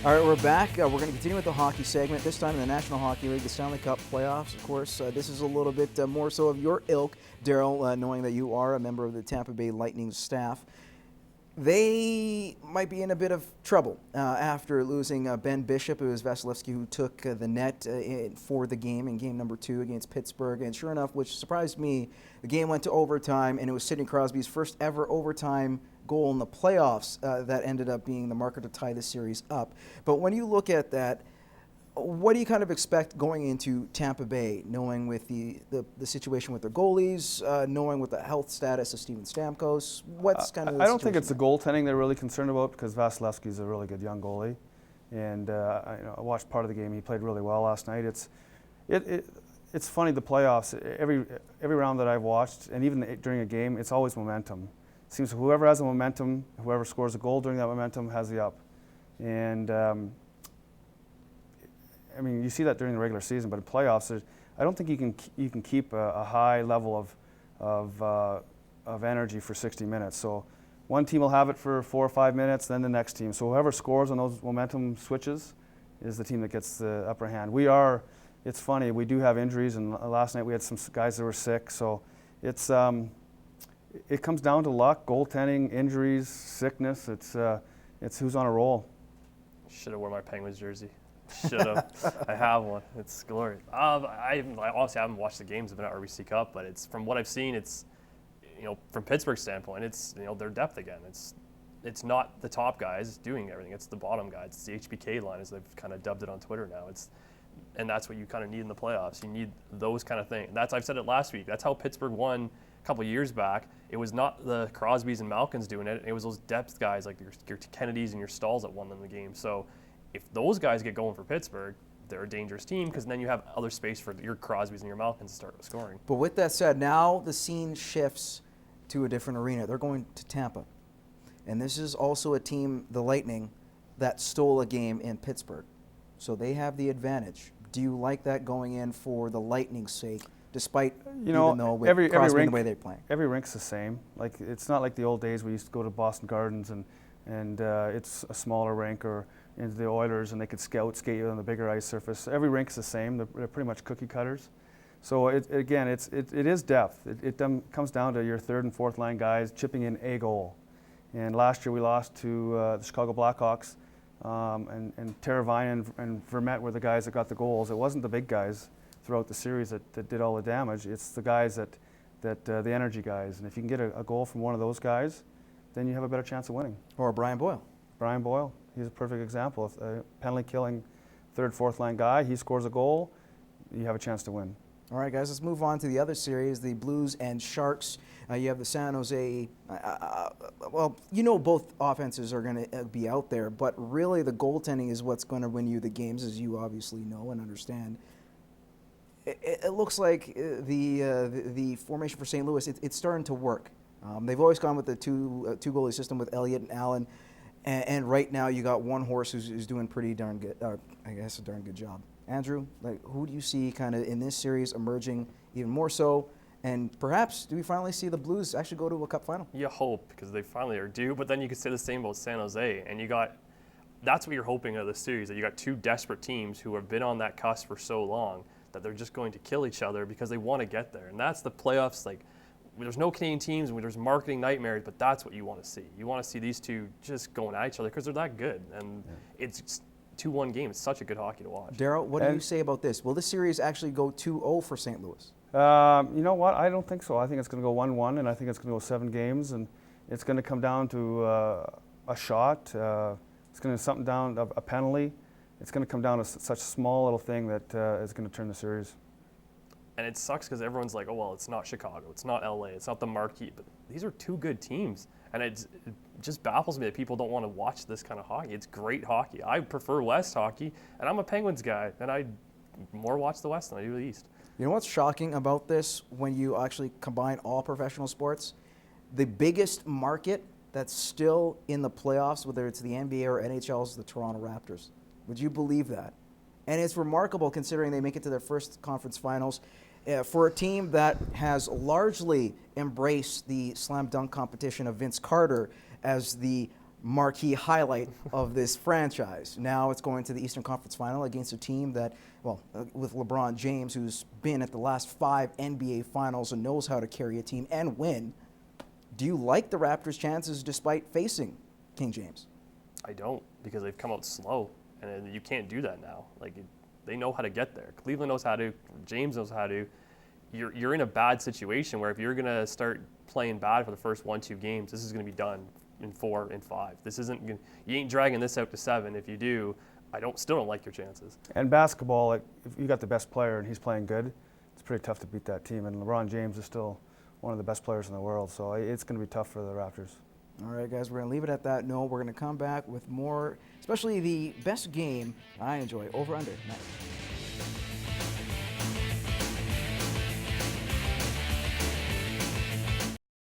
All right, we're back. We're going to continue with the hockey segment, this time in the National Hockey League, the Stanley Cup Playoffs. Of course, this is a little bit more so of your ilk, Darryl, knowing that you are a member of the Tampa Bay Lightning staff. They might be in a bit of trouble after losing Ben Bishop. It was Vasilevsky who took the net for the game in game number 2 against Pittsburgh. And sure enough, which surprised me, the game went to overtime, and it was Sidney Crosby's first ever overtime goal in the playoffs that ended up being the marker to tie the series up. But when you look at that, what do you kind of expect going into Tampa Bay, knowing with the situation with their goalies, knowing with the health status of Steven Stamkos? What's kind of the I don't think situation it's the goaltending they're really concerned about, because Vasilevsky's a really good young goalie. And I watched part of the game. He played really well last night. It's funny, the playoffs, every round that I've watched, and even during a game, it's always momentum. It seems whoever has the momentum, whoever scores a goal during that momentum has the up. And I mean, you see that during the regular season, but in playoffs, I don't think you can keep a high level of energy for 60 minutes. So one team will have it for 4 or 5 minutes, then the next team. So whoever scores on those momentum switches is the team that gets the upper hand. It's funny, we do have injuries, and last night we had some guys that were sick. So it comes down to luck, goaltending, injuries, sickness. It's who's on a roll. Should have worn my Penguins jersey. Should have. I have one. It's glorious. I honestly haven't watched the games of the RBC Cup, but it's from what I've seen. It's from Pittsburgh's standpoint, it's their depth again. It's not the top guys doing everything. It's the bottom guys. It's the HBK line, as they've kind of dubbed it on Twitter now. And that's what you kind of need in the playoffs. You need those kind of things. I've said it last week. That's how Pittsburgh won a couple of years back. It was not the Crosbys and Malkins doing it. It was those depth guys like your Kennedys and your Stalls that won them the game. So if those guys get going for Pittsburgh, they're a dangerous team, because then you have other space for your Crosbys and your Malkins to start scoring. But with that said, now the scene shifts to a different arena. They're going to Tampa. And this is also a team, the Lightning, that stole a game in Pittsburgh. So they have the advantage. Do you like that going in for the Lightning's sake, despite, even though with Crosby and the way they're playing? Every rink's the same. Like, it's not like the old days we used to go to Boston Gardens and it's a smaller rink, or into the Oilers and they could skate you on the bigger ice surface. Every rink's the same. They're pretty much cookie cutters. So it is depth. It comes down to your third and fourth line guys chipping in a goal. And last year we lost to the Chicago Blackhawks, and Teravainen and Vermette were the guys that got the goals. It wasn't the big guys throughout the series that did all the damage. It's the guys that the energy guys. And if you can get a goal from one of those guys, then you have a better chance of winning. Or Brian Boyle. Brian Boyle, he's a perfect example of a penalty-killing third, fourth line guy. He scores a goal, you have a chance to win. All right, guys, let's move on to the other series, the Blues and Sharks. You have the San Jose, both offenses are going to be out there, but really the goaltending is what's going to win you the games, as you obviously know and understand. It looks like the formation for St. Louis, it's starting to work. They've always gone with the two goalie system with Elliott and Allen, and right now you got one horse who's doing pretty darn good. I guess a darn good job. Andrew, who do you see kind of in this series emerging even more so? And perhaps do we finally see the Blues actually go to a Cup final? You hope, because they finally are due. But then you could say the same about San Jose, and that's what you're hoping of the series. That you got two desperate teams who have been on that cusp for so long that they're just going to kill each other because they want to get there. And that's the playoffs. There's no Canadian teams, and there's marketing nightmares, but that's what you want to see. You want to see these two just going at each other because they're that good. And it's 2-1 game. It's such a good hockey to watch. Darryl, what do you say about this? Will this series actually go 2-0 for St. Louis? You know what? I don't think so. I think it's going to go 1-1, and I think it's going to go 7 games, and it's going to come down to a shot. It's going to something down a penalty. It's going to come down to such a small little thing that is going to turn the series. And it sucks because everyone's like, oh, well, it's not Chicago, it's not LA, it's not the marquee, but these are two good teams. And it just baffles me that people don't want to watch this kind of hockey. It's great hockey. I prefer West hockey, and I'm a Penguins guy, and I more watch the West than I do the East. You know what's shocking about this when you actually combine all professional sports? The biggest market that's still in the playoffs, whether it's the NBA or NHL, is the Toronto Raptors. Would you believe that? And it's remarkable considering they make it to their first conference finals. For a team that has largely embraced the slam dunk competition of Vince Carter as the marquee highlight of this franchise. Now it's going to the Eastern Conference Final against a team that, well, with LeBron James, who's been at the last 5 NBA Finals and knows how to carry a team and win. Do you like the Raptors' chances despite facing King James? I don't, because they've come out slow, and you can't do that now. They know how to get there. Cleveland knows how to. James knows how to. You're in a bad situation where if you're going to start playing bad for the first 1-2 games, this is going to be done in 4 and 5. This isn't. You ain't dragging this out to 7. If you do, still don't like your chances. And basketball, if you got the best player and he's playing good, it's pretty tough to beat that team. And LeBron James is still one of the best players in the world, so it's going to be tough for the Raptors. All right, guys, we're going to leave it at that. No, we're going to come back with more, especially the best game I enjoy, over under. Next.